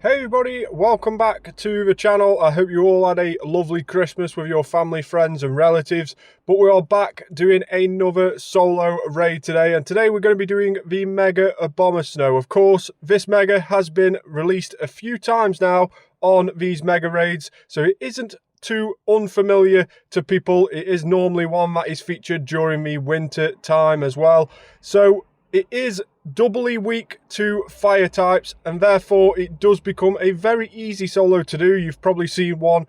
Hey everybody, welcome back to the channel. I hope you all had a lovely Christmas with your family, friends and relatives. But we are back doing another solo raid today. And today we're going to be doing the Mega Abomasnow. Of course, this Mega has been released a few times now on these Mega raids. So it isn't too unfamiliar to people. It is normally one that is featured during the winter time as well. So it is doubly weak to fire types, and therefore it does become a very easy solo to do. You've probably seen one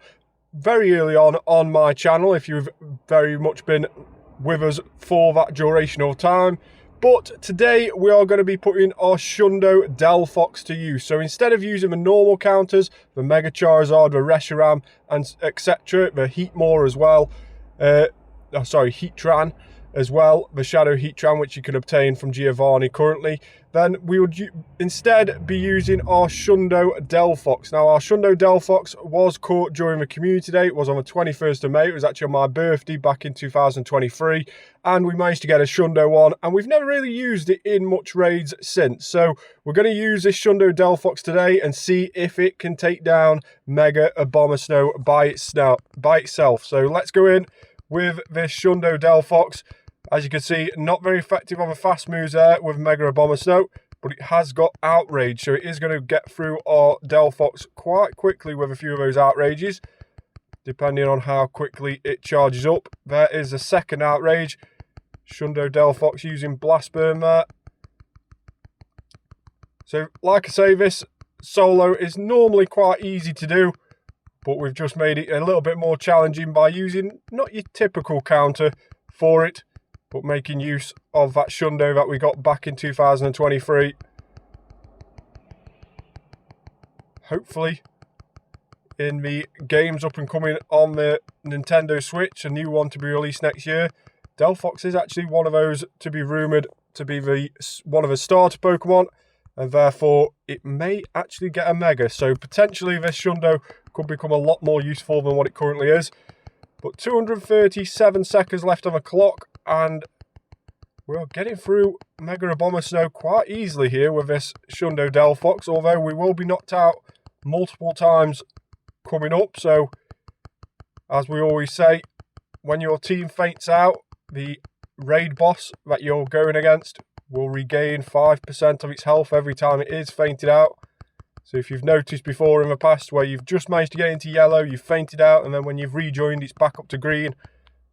very early on my channel if you've very much been with us for that duration of time. But today we are going to be putting our Shundo Delphox to use. So instead of using the normal counters, the Mega Charizard, the Reshiram, and etc., the Heatmore as well, Heatran as well, the Shadow Heatran, which you can obtain from Giovanni currently, then we would instead be using our Shundo Delphox. Now, our Shundo Delphox was caught during the community day. It was on the 21st of May. It was actually on my birthday back in 2023, and we managed to get a Shundo one, and we've never really used it in much raids since. So we're going to use this Shundo Delphox today and see if it can take down Mega Abomasnow by itself. So let's go in with this Shundo Delphox. As you can see, not very effective on the fast moves there with Mega Abomasnow, but it has got Outrage, so it is going to get through our Delphox quite quickly with a few of those Outrages, depending on how quickly it charges up. There is a second Outrage. Shundo Delphox using Blast Burn there. So, like I say, this solo is normally quite easy to do, but we've just made it a little bit more challenging by using not your typical counter for it, but making use of that Shundo that we got back in 2023. Hopefully, in the games up and coming on the Nintendo Switch, a new one to be released next year, Delphox is actually one of those to be rumoured to be one of the starter Pokemon, and therefore it may actually get a Mega. So potentially this Shundo could become a lot more useful than what it currently is. But 237 seconds left on the clock, and we're getting through Mega Abomasnow quite easily here with this Shundo Delphox, although we will be knocked out multiple times coming up. So, as we always say, when your team faints out, the raid boss that you're going against will regain 5% of its health every time it is fainted out. So if you've noticed before in the past where you've just managed to get into yellow, you've fainted out, and then when you've rejoined, it's back up to green.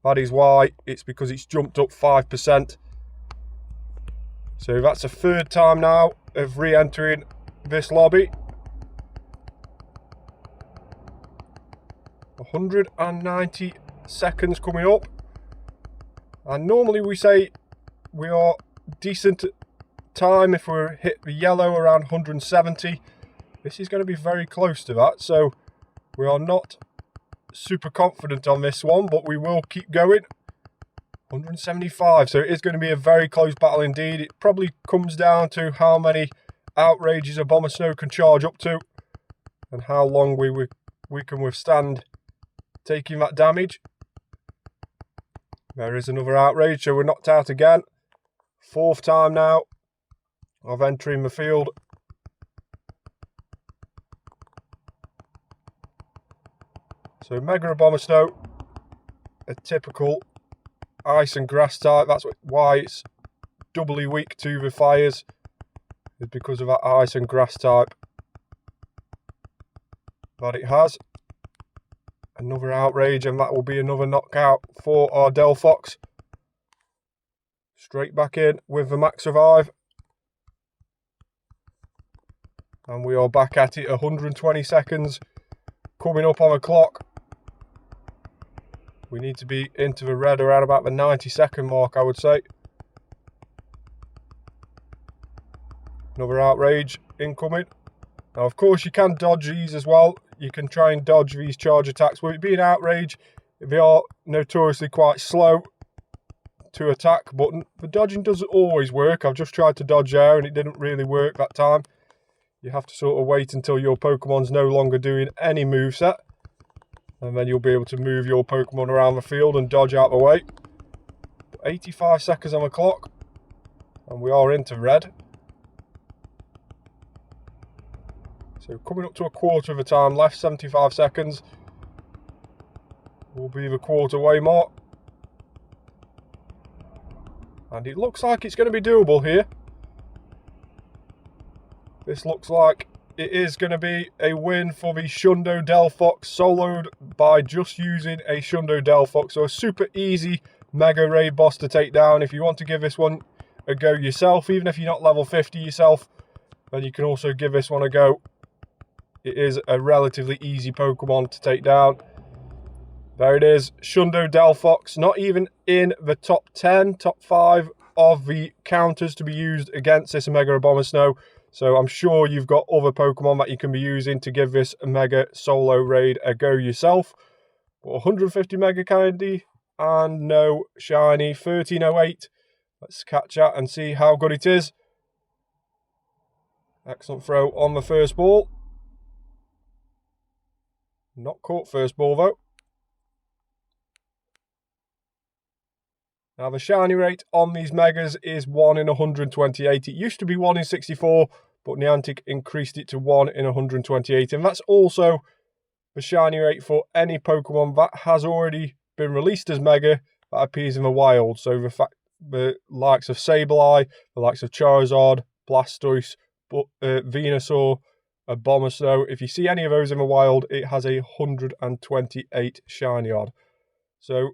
That is why. It's because it's jumped up 5%. So that's the third time now of re-entering this lobby. 190 seconds coming up. And normally we say we are decent time if we hit the yellow around 170. This is going to be very close to that, so we are not super confident on this one, but we will keep going. 175, so it is going to be a very close battle indeed. It probably comes down to how many Outrages Abomasnow can charge up to, and how long we can withstand taking that damage. There is another Outrage, so we're knocked out again. Fourth time now of entering the field. So Mega Abomasnow, a typical ice and grass type. That's why it's doubly weak to the fires, is because of that ice and grass type that it has. Another Outrage, and that will be another knockout for our Delphox. Straight back in with the max revive. And we are back at it. 120 seconds coming up on the clock. We need to be into the red around about the 90-second mark, I would say. Another Outrage incoming. Now, of course, you can dodge these as well. You can try and dodge these charge attacks. With it being Outrage, they are notoriously quite slow to attack, but the dodging doesn't always work. I've just tried to dodge there, and it didn't really work that time. You have to sort of wait until your Pokemon's no longer doing any moveset, and then you'll be able to move your Pokemon around the field and dodge out the way. 85 seconds on the clock, and we are into red. So coming up to a quarter of the time left, 75 seconds. Will be the Quarterway Mar. And it looks like it's going to be doable here. This looks like it is going to be a win for the Shundo Delphox, soloed by just using a Shundo Delphox. So a super easy Mega Raid boss to take down. If you want to give this one a go yourself, even if you're not level 50 yourself, then you can also give this one a go. It is a relatively easy Pokemon to take down. There it is, Shundo Delphox, not even in the top 10, top 5 of the counters to be used against this Mega Abomasnow. So I'm sure you've got other Pokemon that you can be using to give this Mega Solo Raid a go yourself. But 150 Mega Candy and no Shiny, 1308. Let's catch that and see how good it is. Excellent throw on the first ball. Not caught first ball though. Now the shiny rate on these Megas is 1 in 128. It used to be 1 in 64, but Niantic increased it to 1 in 128. And that's also the shiny rate for any Pokemon that has already been released as Mega that appears in the wild. So the likes of Sableye, the likes of Charizard, Blastoise, Venusaur, Abomasnow. If you see any of those in the wild, it has a 128 shiny odd. So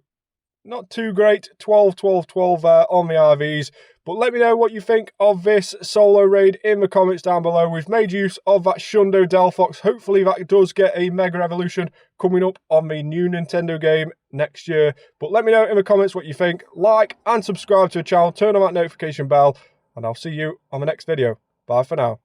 not too great, 12, 12, 12 there on the IVs. But let me know what you think of this solo raid in the comments down below. We've made use of that Shundo Delphox. Hopefully that does get a Mega Evolution coming up on the new Nintendo game next year. But let me know in the comments what you think. Like and subscribe to the channel. Turn on that notification bell. And I'll see you on the next video. Bye for now.